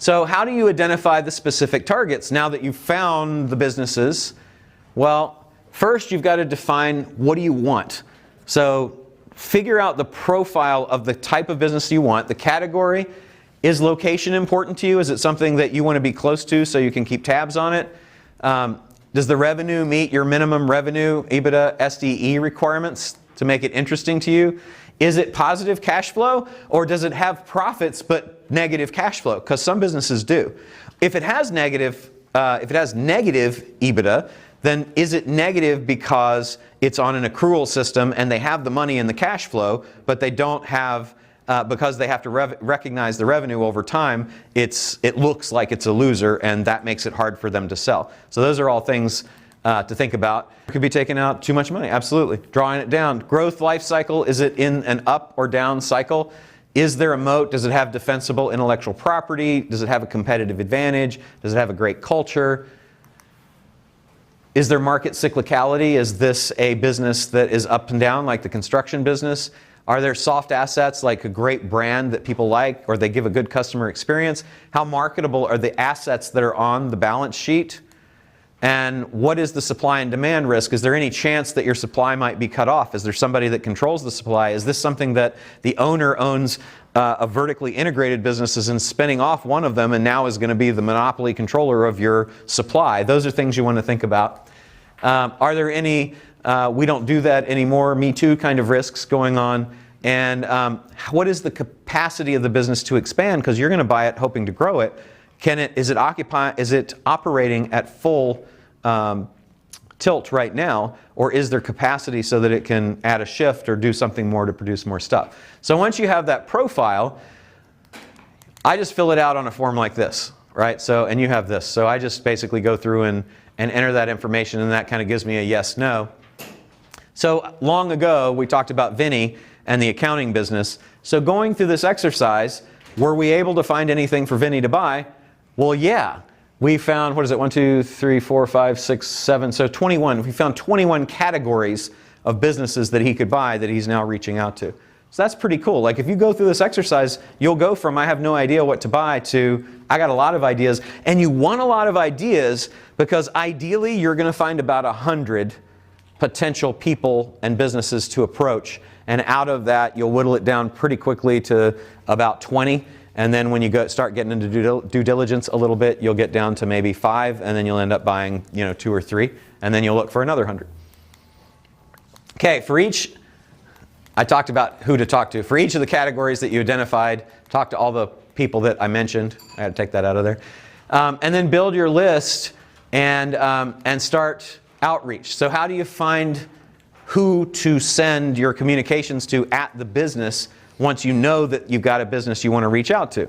So how do you identify the specific targets now that you've found the businesses? Well, first you've got to define what do you want. So figure out the profile of the type of business you want, the category. Is location important to you? Is it something that you want to be close to so you can keep tabs on it? Does the revenue meet your minimum revenue, EBITDA, SDE requirements to make it interesting to you? Is it positive cash flow, or does it have profits but negative cash flow? Because some businesses do. If it has negative EBITDA, then is it negative because it's on an accrual system and they have the money in the cash flow, but they don't have, because they have to recognize the revenue over time, it looks like it's a loser, and that makes it hard for them to sell. So those are all things to think about. It could be taking out too much money, absolutely. Drawing it down. Growth life cycle, is it in an up or down cycle? Is there a moat? Does it have defensible intellectual property? Does it have a competitive advantage? Does it have a great culture? Is there market cyclicality? Is this a business that is up and down like the construction business? Are there soft assets like a great brand that people like, or they give a good customer experience? How marketable are the assets that are on the balance sheet? And what is the supply and demand risk? Is there any chance that your supply might be cut off? Is there somebody that controls the supply? Is this something that the owner owns a vertically integrated businesses and spinning off one of them and now is going to be the monopoly controller of your supply? Those are things you want to think about. Are there any, we don't do that anymore, Me Too kind of risks going on? And what is the capacity of the business to expand? Because you're going to buy it hoping to grow it. Is it operating at full tilt right now, or is there capacity so that it can add a shift or do something more to produce more stuff? So once you have that profile, I just fill it out on a form like this, right? So, and you have this. So I just basically go through and enter that information, and that kind of gives me a yes, no. So long ago, we talked about Vinny and the accounting business. So going through this exercise, were we able to find anything for Vinny to buy? Well, yeah. We found, what is it, 1, 2, 3, 4, 5, 6, 7, so 21. We found 21 categories of businesses that he could buy that he's now reaching out to. So that's pretty cool. Like if you go through this exercise, you'll go from I have no idea what to buy to I got a lot of ideas. And you want a lot of ideas because ideally you're going to find about 100 potential people and businesses to approach. And out of that, you'll whittle it down pretty quickly to about 20. And then when you start getting into due diligence a little bit, you'll get down to maybe 5, and then you'll end up buying 2 or 3, and then you'll look for another 100. Okay, for each, I talked about who to talk to. For each of the categories that you identified, talk to all the people that I mentioned. I had to take that out of there. And then build your list and start outreach. So how do you find who to send your communications to at the business once you know that you've got a business you want to reach out to?